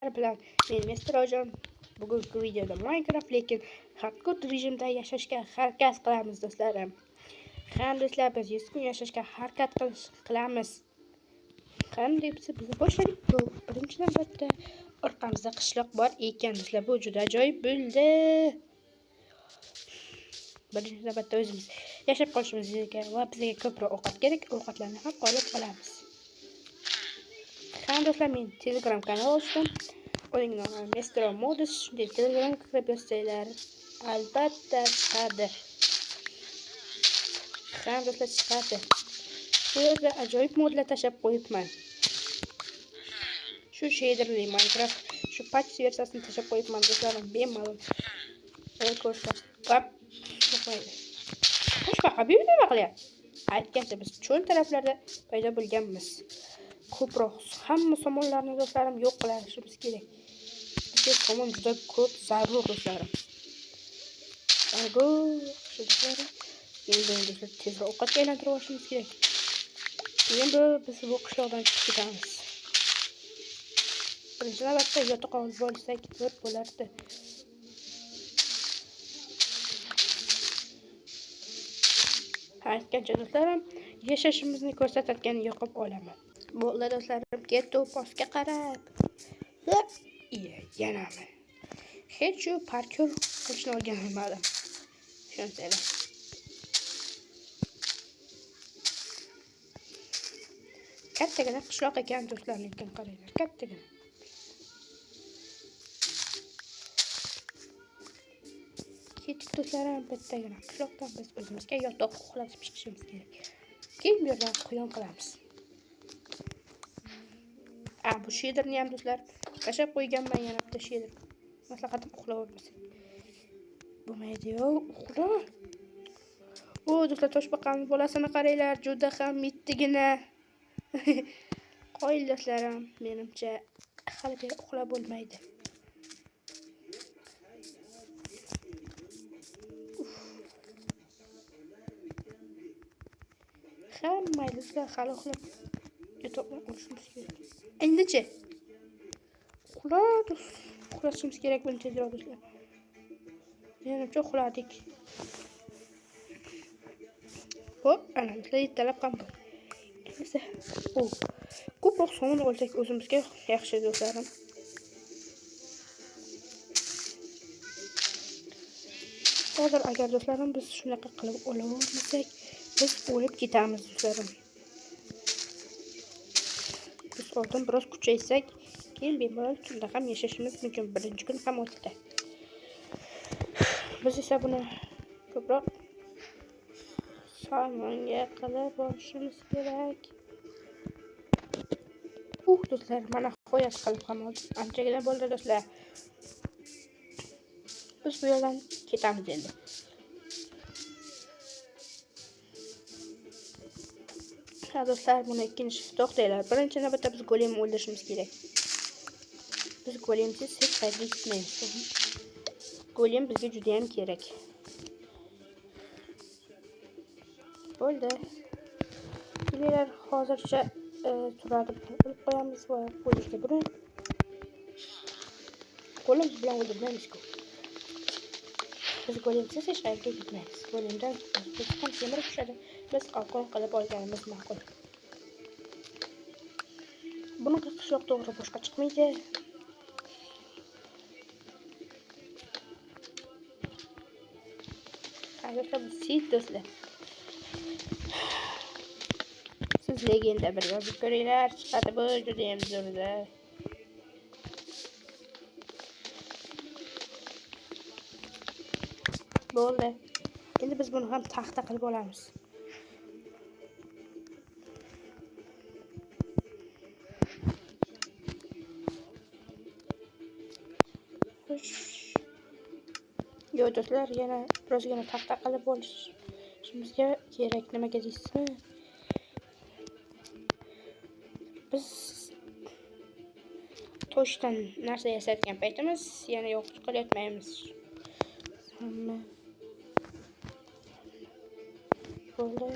bilan men Mestrojon. Bugungi videoda Minecraft lekin hardcore rejimda yashashga harakat qilamiz do'stlarim. Qani do'stlar, biz 100 kun yashashga harakat qilamiz. Qani deb biz boshladik. Bu birinchi navbatda orqamizda qishloq bor ekan do'stlar. Bu juda ajoyib bo'ldi. Birinchi navbatda o'zimiz yashab qolishimizga va bizga ko'proq ovqat kerak. Ovqatlarni ham olib olamiz. Qani do'stlar, men Telegram kanal ochdim. Uning nomi Mestro Modus. Shunday Telegramga kirib yozsanglar albatta chiqadi. Qani do'stlar, chiqadi. Bu yerda ajoyib modlar tashlab qo'yibman. Shu shaderli Minecraft, shu patch versiyasini tashlab qo'yibman do'stlarim, bemalol. Ko'rsatib qo'ymaydi. Boshqa nima qilyapti? Aytganda biz cho'l taraflarda paydo bo'lganmiz. Ko'proq hamma somonlarni do'stlarim yo'q qilishimiz kerak. Bizga somon juda ko'p zarur do'stlarim. Do'stlarim, endi tezroq ovqatga aylantirib olishimiz kerak. Endi biz bu qishloqdan chiqib ketamiz. Birinchi navbatda yotoq olib olsak bo'lardi. Aytgancha do'stlarim, yashashimizni ko'rsatadigan yoqib olaman. Bo'ldi do'stlarim, ketdi postga qarab. Yanami. Hech shu parkour qilishni o'rganmadim. Tushunsangiz. Kattagina qishloq ekan do'stlar, lekin qaranglar, kattagina. Ketdik do'stlarim, bittagina qishloqdan biz o'zimizga yotoq uxlatib chiqishimiz kerak. Keyin bu yerdan quyon qilamiz. Bu shaderni ham do'stlar tashlab qo'yganman, yana bitta shader. Maslahatim, uxlab olmasin. Bo'lmaydi-yu, uxla. Do'stlar, toshbaqaning bolasini qaranglar, juda ham mittigina. Qo'yil do'stlarim, menimcha hali beri uxlab bo'lmaydi. Hamma do'stlar hali uxlab yotoqdan olishimiz kerak. Endichi uxlashimiz kerak buni tezroq do'stlar. Menimcha uxladik. Hop, ana do'stlar, yetalab ham bor. Esa, ko'proq somon olsak o'zimizga yaxshi do'stlarim. Hozir agar do'stlarim biz shunaqa qilib olavermasak, biz o'lib ketamiz do'stlarim. Biz oldin biroz kuchaysak, keyin bemalol tunda ham yashashimiz mumkin. Birinchi kun ham o'tdi. Biz esa buni ko'proq somonga qilib olishimiz kerak. Do'stlar, mana qo'yas qilib ham oldim. Anchagina bo'ldi do'stlar. Biz bu yo'ldan ketamiz endi. Do'stlar, buni ikkinchi to'xtanglar. Birinchi navbatda biz golemni o'ldirishimiz kerak. Biz golemsiz hech qayerga ketmaymiz. Golem bizga juda ham kerak. Bo'ldi. Kelar hozircha turadi. Olib qo'yamiz va qo'yishga buni golem bilan o'ldirmaymiz-ku. Biz golemsiz hech qayerga ketmaymiz. Golemdan biz ham temir tushadi. Biz qalqon qilib olganimiz ma'qul. Buni qishloq to'g'ri boshqa chiqmaydi. Hozircha bu sit do'stlar. Siz legenda bir yozib ko'ringlar, chiqadi bu juda ham zo'rda. Bo'ldi. Endi biz buni ham taxta qilib olamiz. Yo do'stlar, yana birozgina taxta qilib olishimizga kerak. Nimaga deysizmi? Biz toshdan narsa yasayotgan paytimiz yana yo'q qilyapmaymiz. Hamma bo'ldi.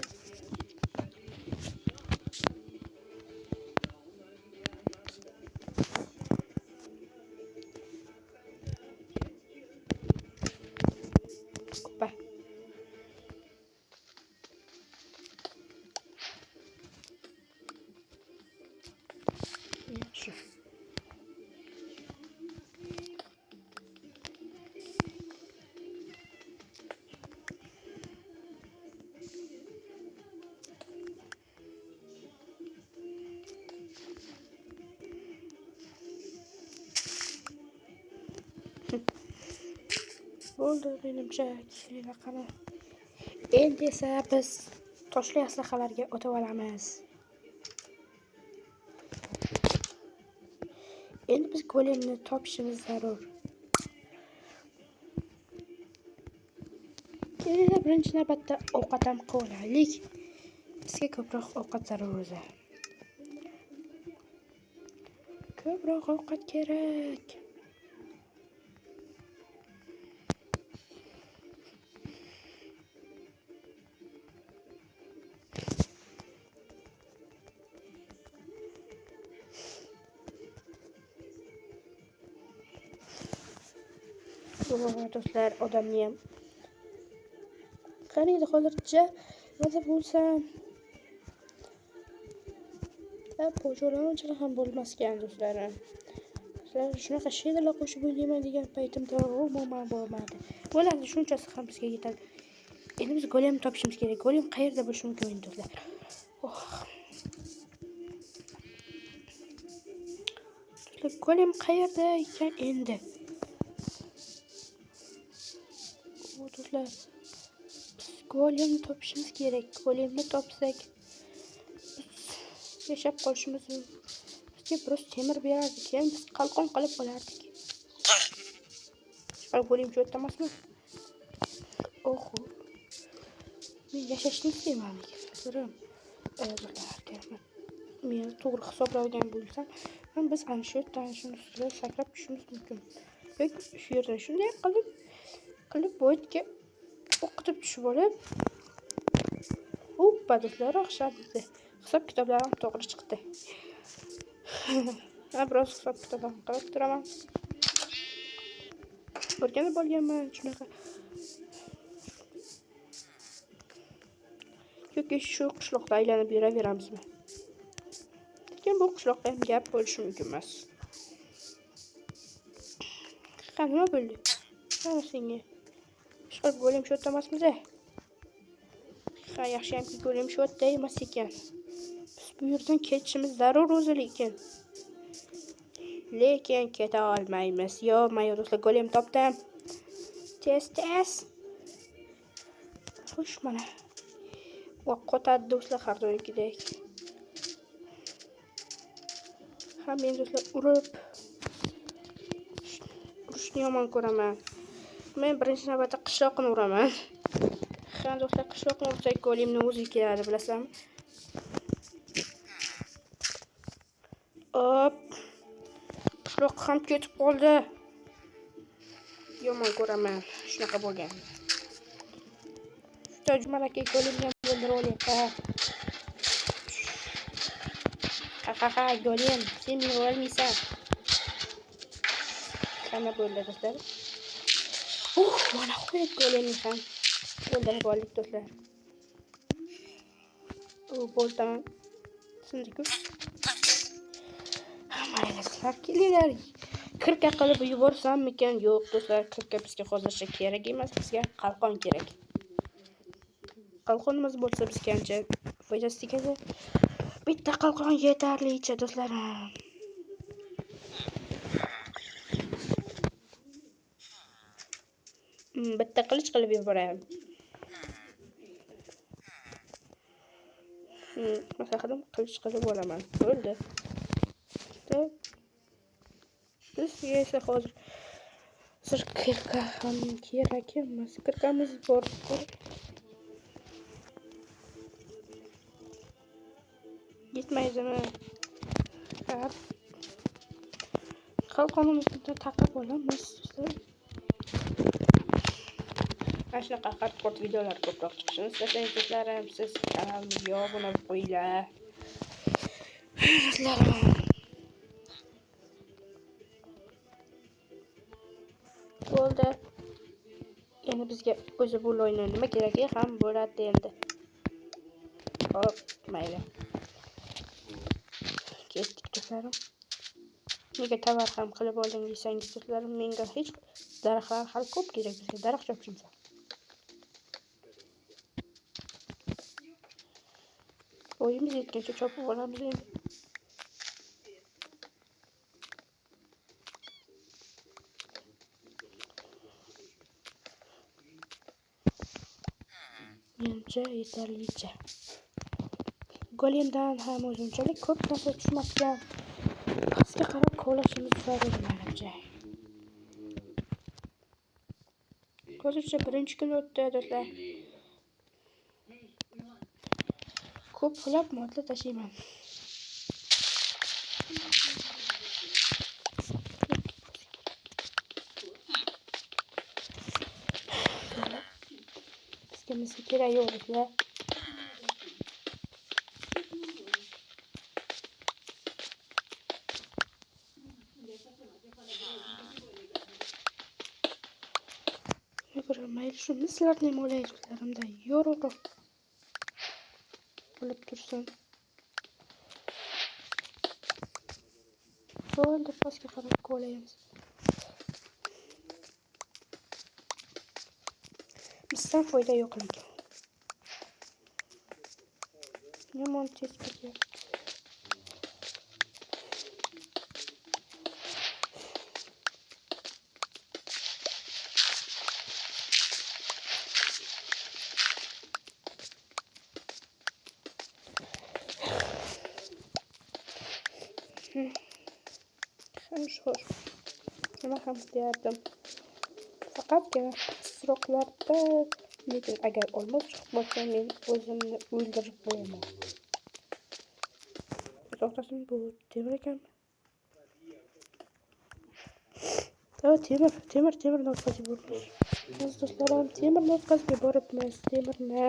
Bo'ldi menimcha kishilar qani. Endi esa biz toshli aslahalarga o'tib olamiz. Endi biz golemni topishimiz zarur. Birinchi navbatda ovqat ham qo'yaylik. Bizga ko'proq ovqat zarur o'zi. Ko'proq ovqat kerak. Do'stlar, odamni ham qaraydi hozircha nima bo'lsam po'jo'lanchilar ham bo'lmaskan do'stlarim. Shunaqa she'rlar qo'shib o'ynayman degan paytimda umuman bo'lmadi. Bo'ladi, shunchasi ham bizga yetadi. Endi biz golem topishimiz kerak. Golem qayerda bo'lishi mumkin do'stlar? Do'stlar, golem qayerda ekan endi? Do'stlar, golemni topishimiz kerak. Golemni topsak yashab qolishimiz mumkin. Bizga biroz temir berardi, keyin biz qalqon qilib olardik. Golem shu yerda emasmi? Oho. Men yashashni istayman. Men to'g'ri hisoblagan bo'lsam, biz ana shu yerdan shuni ustiga sakrab tushishimiz mumkin. Yoki shu yerdan shunday qilib bo'yitga o'qitib tushib olib, do'stlar, o'xshadi. Hisob kitoblarim to'g'ri chiqdi. Biroz hisob kitoblarni qilib turaman. O'rganib olganman shunaqa. Yoki shu qishloqda aylanib yuraveramizmi? Lekin bu qishloqda ham gap bo'lishi mumkin emas. Nima bo'ldi? Mana senga. Ishqilib golem shu yerda emasmiz-a? Yaxshi hamki golem shu yerda emas ekan. Biz bu yerdan ketishimiz zarur o'zi lekin keta olmaymiz. Do'stlar, golem topdim. Tez. Xo'sh, mana. Qotadi do'stlar, har doimgidek. Men do'stlar urishni yomon ko'raman. Men birinchi navbatda qishloqni uraman. Do'stlar, qishloqni ursak golemni o'zi keladi, bilasizmi? Qishloq ham ketib qoldi. Yomon ko'raman shunaqa bo'lgan. Malaka golemni ham o'ldirib olaylik. Golem, sen meni olmaysan. Qana bo'ldi do'stlar. Mana qo'yib golemni ham o'ldirib oldik do'stlar. Bo'ldim. Sindi-ku. Mayli, kelinglar. Kirka qilib yuborsammikan? Yo'q do'stlar, kirka bizga hozircha kerak emas, bizga qalqon kerak. Qalqonimiz bo'lsa bizga ancha foydasi tegadi. Bitta qalqon yetarlicha do'stlarim. Bitta qilich qilib yuboraman. Masalan, qilich qilib olaman. Bo'ldi. Bizga esa hozir kirka ham kerak emas. Kirkamiz bor. Yetmaydimi? Qalqonimizni taqib olamiz. Mana shunaqa hardcore videolar ko'proq chiqishini istasangiz do'stlarim, siz kanalimizga obuna bo'lib qo'yinglar. Do'stlarim, bo'ldi. Endi bizga o'zi bu o'yinni nima keragi ham bo'ladi endi. Hop, mayli. Ketdik do'stlarim. Nega tovar ham qilib olding desangiz do'stlarim, menga hech daraxtlar hali ko'p kerak, bizga daraxt chopishimiz. Oyimiz yetgancha chopib olamiz endi. Menimcha yetarlicha. Golemdan ham o'zimchalik ko'p narsa tushmasdan pastga qarab kovlashimiz zarur menimcha. Hozircha birinchi kun o'tdi do'stlar. Ko'plab modda tashiyman. Bizga kerak yo'q do'stlar. Mayli shu mislarni ham o'lay do'stlarimda yorug'roq bo'lib tursin. Bo'ldi, pastga qarab ko'laymiz. Bizdan foyda yo'q lekin. Yomon tez ketyapti. Xo'sh. Nima ham deyardim. Faqatgina pastroqlarda lekin agar olmos chiqib qolsa men o'zimni o'ldirib qo'yaman. To'xtasin, bu temir ekanmi? Temir o'tkazib boribmiz. Biz do'stlarim temir o'tkazib boribmiz. Temirni.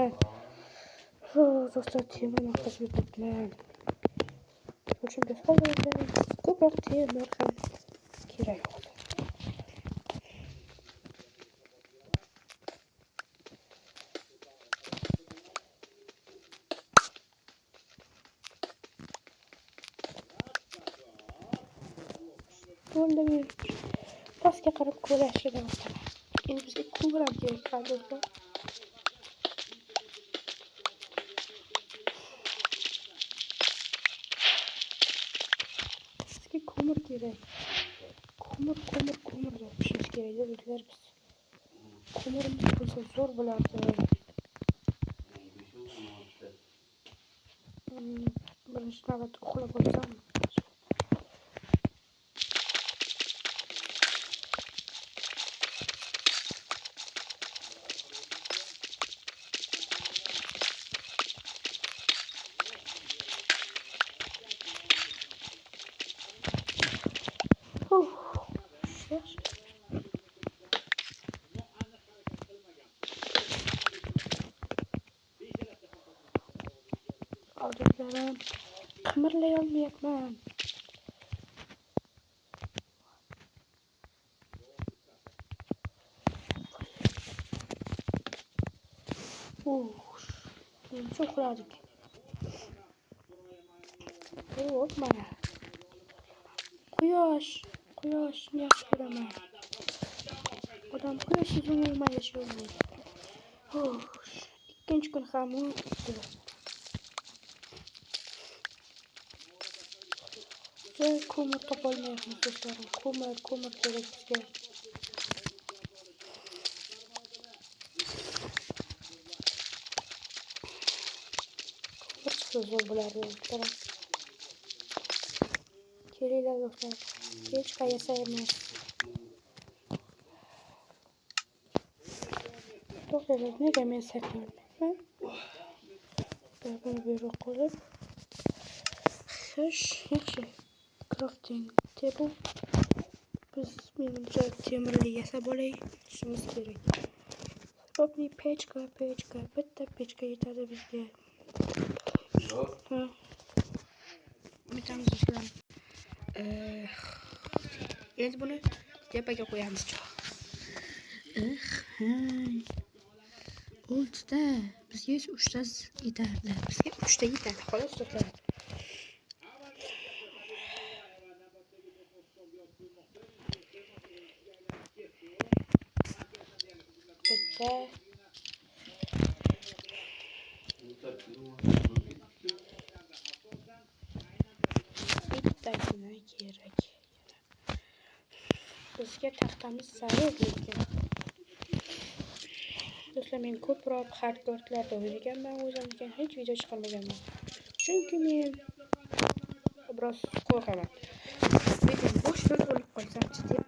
Do'stlar temir o'tkazib boribman. Shunday holatda ko'proq temir ham kerak. Bo'ldi, men pastga qarab ko'rashga davom. Endi bizga ko'mir ham kerak do'stlar. Bizga ko'mir kerak. Ko'mir topishimiz kerak do'stlar biz. Ko'mirimiz bo'lsa zo'r bo'lardi. Birinchi navbatda uxlab olsam. Do'stlarim, qimirlay olmayapman. Endi uxladik. Mana. Quyoshni yaxshi ko'raman. Odam quyoshsiz umuman yasholmaydi. Ikkinchi kun ham o'tdi. Ko'mir topolmayapmiz do'stlarim. Ko'mir kerak bizga. Zo'r bo'lardi do'stlarim. Kelinglar do'stlar. Hech qayerga emas. To'xtanglar, nega men saklanmayman? Buni buyruq qo'yib. Xo'sh, yaxshi. Crafting table. Biz menimcha temirli yasab olishimiz kerak. Sababli pechka. Bitta pechka yetadi bizga. Metamiz do'stlar. Endi buni tepaga qo'yamiz. O'ltida bizga 3 ta yetadi. Xolos do'stlar. Bittagina kerak. Bizga taxtamiz zarur lekin. do'stlar, men ko'proq hardcore'larda o'ynaganman, o'zimga hech video chiqarmaganman. Chunki men biroz qo'rqaman. Video boshdan olib qolsam-chi deb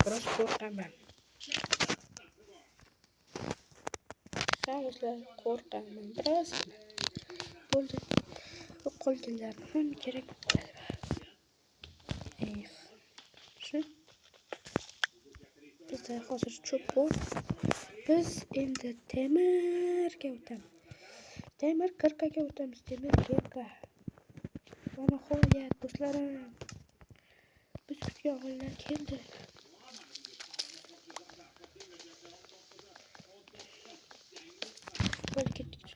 biroz qo'rqaman. Do'stlar, qo'rqaman biroz. Bo'ldi. Qolganlarni ham kerak bo'ladi. Shu bizda hozir cho'p bor. Biz endi temirga o'tamiz. Temir kirkaga o'tamiz. Temir kirka. Va nihoyat do'stlarim, biz kutgan o'g'illar keldi. Bo'lib ketdik.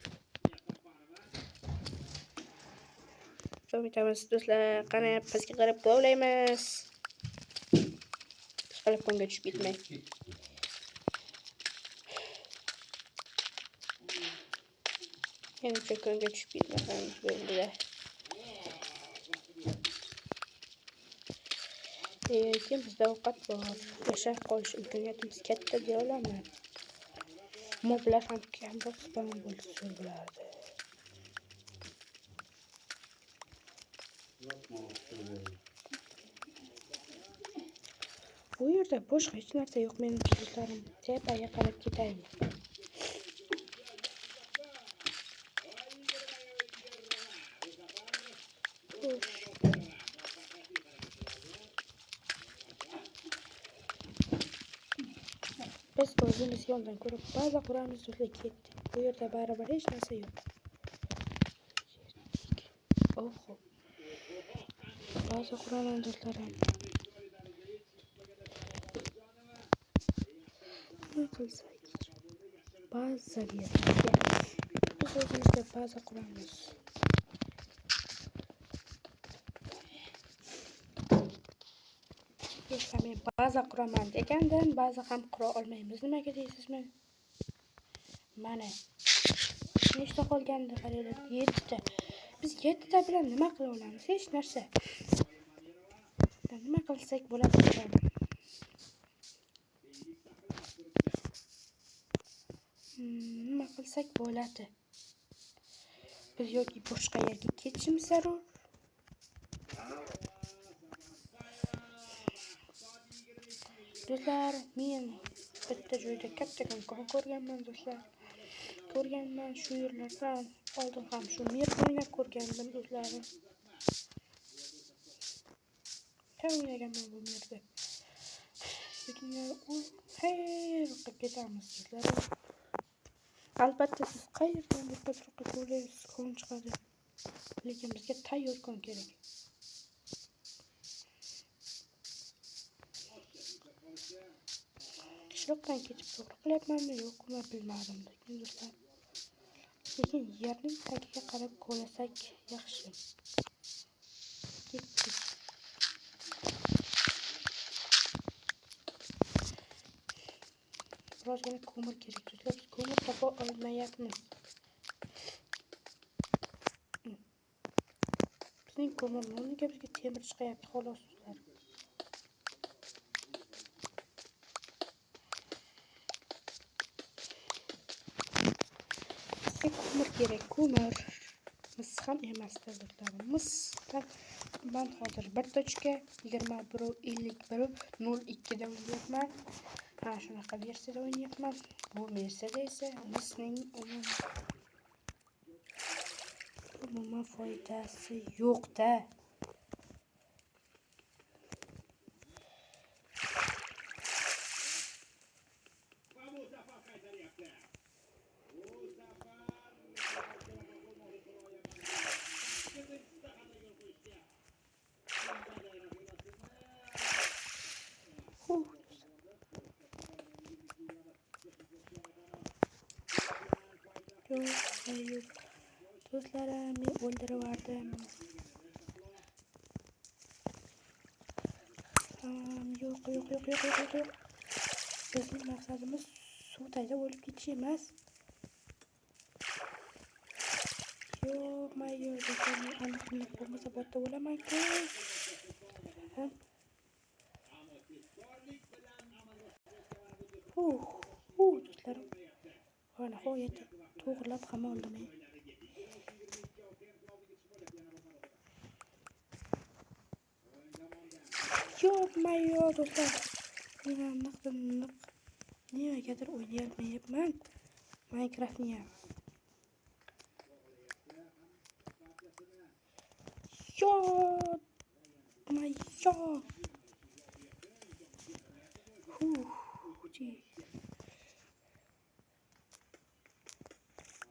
Davom etamiz do'stlar. Qani pastga qarab govlaymiz. Telefonga tushib ketmang. Yana telefonga tushib ketmaymiz bo'ldi. Lekin bizda ovqat bor. Yashab qolish imkoniyatimiz katta deya olaman. Moblar ham kamroq spawn bo'lsa bo'lardi. Bu yerda boshqa hech narsa yo'q mening do'stlarim. Tepaga qarab ketaymi? Biz o'zimiz yo'ldan ko'rib baza quramiz do'stlar, ketdik. Bu yerda baribir hech narsa yo'q. Oho. Baza quraman do'stlarim. Nima qilsak? Baza berdik. Biz o'zimizda baza quramiz. Men baza quraman degandan baza ham qura olmaymiz. Nimaga deysizmi? Mana. Nechta qolgandi qaranglar? 7 ta. Biz 7 ta bilan nima qila olamiz? Hech narsa. Nima qilsak bo'ladi? Nima qilsak bo'ladi? Biz yoki boshqa yerga ketishimiz zarur. Do'stlar, men bitta joyda kattakon kon ko'rganman do'stlar. Ko'rganman shu yerlardan oldin ham shu merni ko'rgandim do'stlarim. Ham o'ynaganman bu yerda. Lekin u qayerga ketamiz do'stlarim? Albatta siz qayerdan bir patroqqa ko'rasiz, kon chiqadi. Lekin bizga tayyor kon kerak. Qishloqdan ketib to'g'ri qilyapmanmi yo'qmi bilmadim do'stlar. Lekin yerning tagiga qarab qo'ysak yaxshi. Ketdik. Birozgina ko'mir kerak do'stlar. Biz ko'mir topa olmayapmiz. Bizning ko'mir noniga bizga temir chiqayapti xolos do'stlar. Ko'mir kerak, ko'mir. Mis ham emas do'stlarim. Misdan men hozir 1.21.51.02 da o'ynayapman. Ha, shunaqa versiyada o'ynayapman. Bu versiyada esa misning umuman foydasi yo'q-da. Yo'q. Do'stlarimni o'ldiriverdim. Yo'q. Bizning maqsadimiz suv tagida o'lib ketish emas. Yo'q, do'stlarim, aniq bo'lmasa botda o'laman-ku. Do'stlarim. nihoyat to'g'rilab ham oldim. Yo'q-mayo do'stlar. Men nimagadir o'ynayolmayapman Minecraftni ham. Yo-mayo.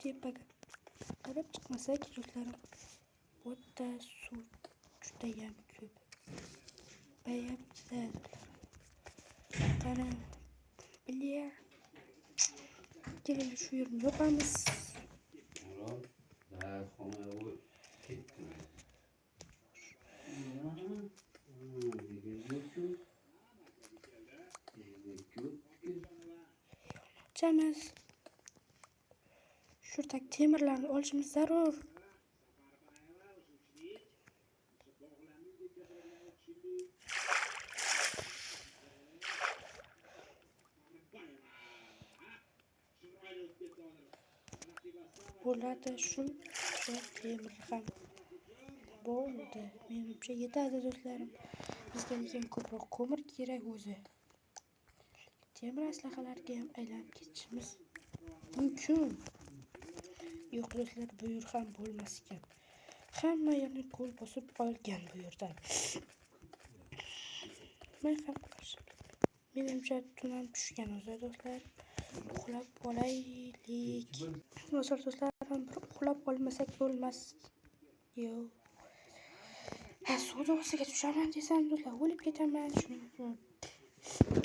Tepaga qarab chiqmasak do'stlarim. O'ta suv judayam ko'p. Bayapti. Qarang. Bilya. Keling shu yerni yopamiz. Chamiz. Şuradaki temirlarni olishimiz zarur. Bo'ladi shuncha temir ham bo'ldi. Menimcha yetadi do'stlarim. Bizga lekin ko'proq ko'mir kerak o'zi. Temir aslahalarga ham aylanib ketishimiz mumkin. Yo'q do'stlar, bu yer ham bo'lmas ekan. Hamma yerni ko'l bosib olgan bu yerdan. Men ham qarashim. Menimcha tunan tushgan o'zi do'stlar. Uxlab olaylik. Hozir do'stlarim bir uxlab olmasak bo'lmas. Yo'q. Suv ostiga tushaman desam do'stlar o'lib ketaman. Shuning uchun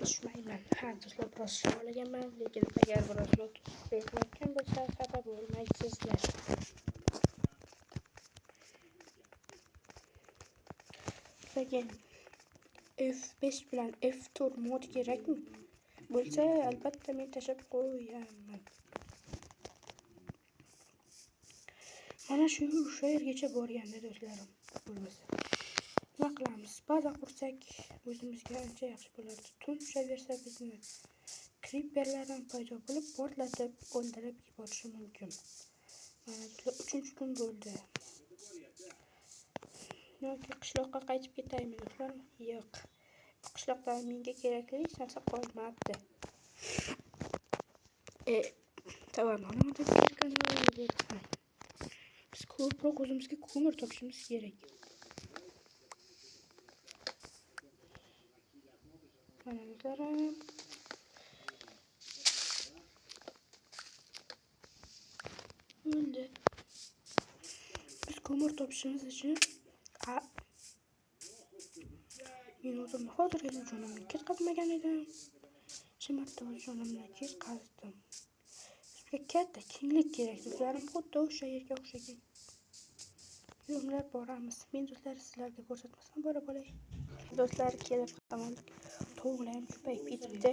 tushmayman. Do'stlar biroz suv olaganman, lekin agar biroz yo'qotgan bo'lsa xafa bo'lmaysizlar. Lekin F5 bilan F4 mod kerakmi? Bo'lsa albatta men tashab qo'yaman. Mana shu yergacha borganda do'stlarim bo'lmasa. Nima qilamiz? Baza qursak o'zimizga ancha yaxshi bo'lardi. Tun tushaversa bizni creeperlar ham paydo bo'lib, portlatib, o'ldirib yuborishi mumkin. Mana 3-kun bo'ldi. Yoki qishloqqa qaytib ketaymi do'stlar? Yo'q. Qishloqda menga kerakli hech narsa qolmabdi. Tavanni deb kelgan. Biz ko'proq o'zimizga ko'mir topishimiz kerak. Mana do'stlarim. Bo'ldi. Biz ko'mir topishimiz uchun men o'zim hozirgacha jonimni ketqazmagan edim. Shimarda jonimni ketqazdim. Bizga katta kenglik kerak do'stlarim, xuddi o'sha yerga o'xshagan. Yo'llar boramiz. Men do'stlar sizlarga ko'rsatmasam bora bo'lay. Do'stlar kelib qoldik. Tovuqlar ham ko'payib ketdi.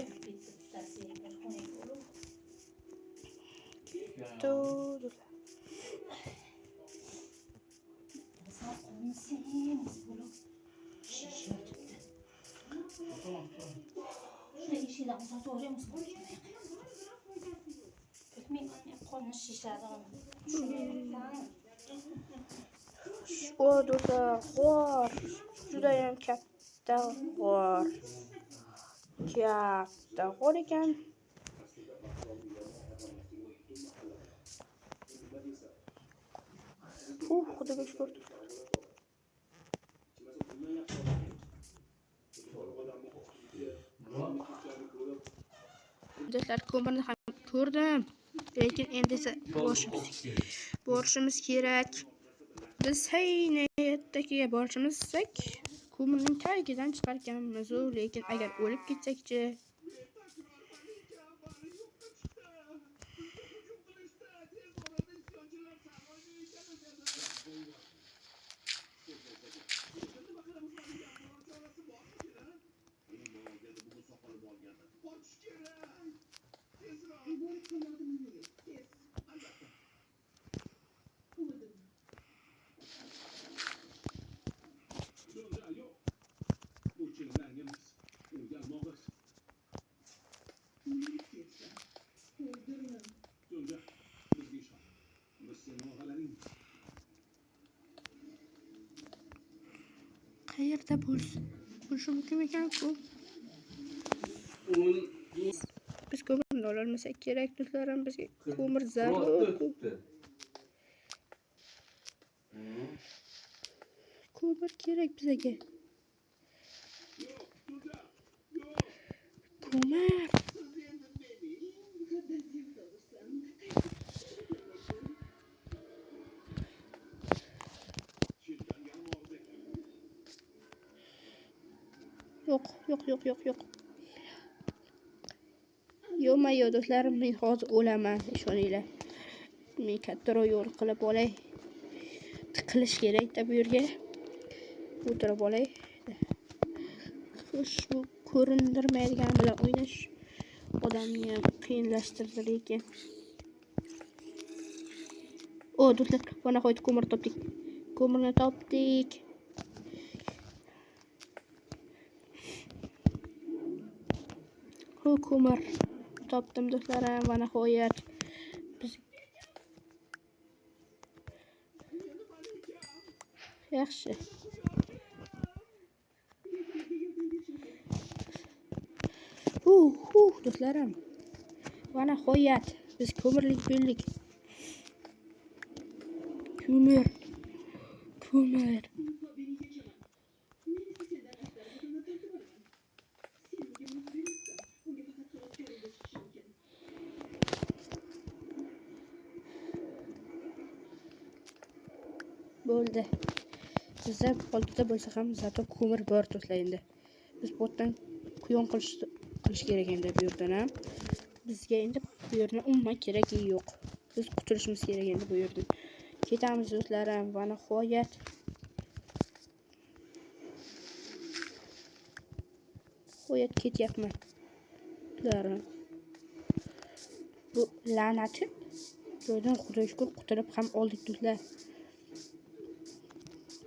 O do'stlar, g'or. Judayam katta g'or. Katta g'or ekan. Xudoga shukr. Do'stlar, ko'mirni ham ko'rdim. Lekin endi esa borishimiz kerak. Biz hayotdagiga borishimizsak, ko'mirning tagidan chiqarganmiz, lekin agar o'lib ketsakchi? qayerda bo'lishi mumkin ekan-ku. Biz ko'mirni ololmasak kerak do'stlarim, bizga ko'mir zarur-ku. Ko'mir kerak bizga. Ko'mir. Yo'q. Yo'q do'stlarim, men hozir o'laman, ishoninglar. Men kattaroq yo'l qilib olay. Tiqilish kerak-da bu yerga. O'tirib olay. Xo'sh, bu ko'rindirmaydigan bilan o'ynash odamni ham qiyinlashtirdi lekin. O, do'stlar, mana qo'yib ko'mir topdik. Ko'mirni topdik. Ko'mir topdim do'stlarim, va nihoyat biz yaxshi. Do'stlarim, va nihoyat biz ko'mirlik bo'ldik. Ko'mir. Bo'ldi. Bizda oldida bo'lsa ham zato ko'mir bor do'stlar endi. Biz bu yerdan quyon qilish kerak endi bu yerdan ham. Bizga endi bu yerdan umuman keragi yo'q. Biz qutulishimiz kerak endi bu yerdan. Ketamiz do'stlarim, va nihoyat ketyapman. Do'stlarim. Bu la'nati joydan xudoga shukr qutulib ham oldik do'stlar.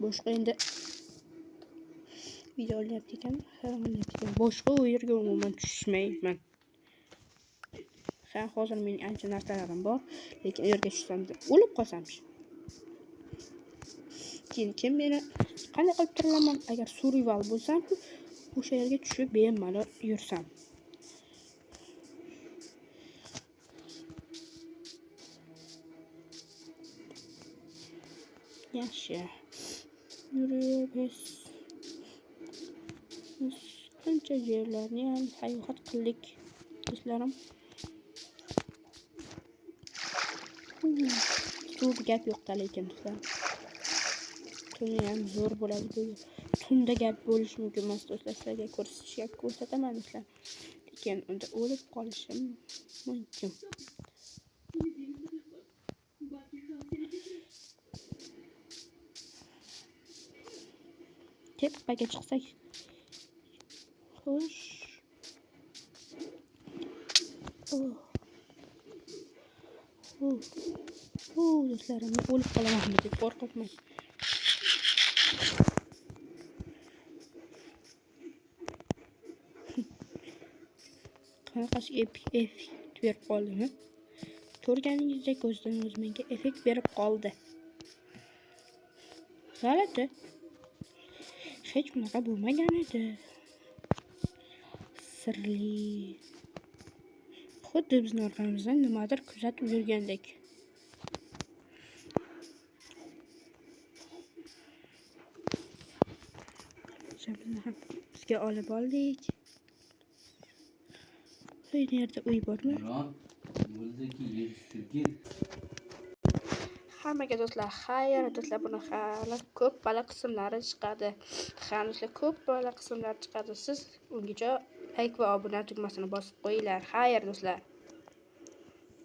Boshqa endi video olyapti ekan. Boshqa u yerga umuman tushmayman. Hozir mening ancha narsalarim bor, lekin u yerga tushsam o'lib qolsamchi. Keyin kim meni qanday qilib tirilaman agar survival bo'lsam-ku, o'sha yerga tushib bemalol yursam. Yaxshi. Yuribmiz. Qancha yerlarni ham sayohat qildik do'stlarim. Zo'r gap yo'qda lekin do'stlar. Tuni ham zo'r bo'ladi bu. Tunda gap bo'lishi mumkin emas do'stlar. Sizlarga ko'rsataman do'stlar. Lekin unda o'lib qolishim mumkin. Tepaga chiqsak. Xo'sh. Do'stlarim, o'lib qolaman deb qo'rqibman. Qanaqasi effekt berib qoldimi? Ko'rganingizdek o'zidan o'zi menga effekt berib qoldi. G'alati. Hech bunaqa bo'lmagan edi. Sirli. Xuddi bizning orqamizdan nimadir kuzatib yurgandek. Bizni ham bizga olib oldik. Bu yerda uy bormi? Hammaga do'stlar, xayr do'stlar, buni hali ko'p qismlari chiqadi. Siz ungacha like va obuna tugmasini bosib qo'yinglar. Xayr do'stlar.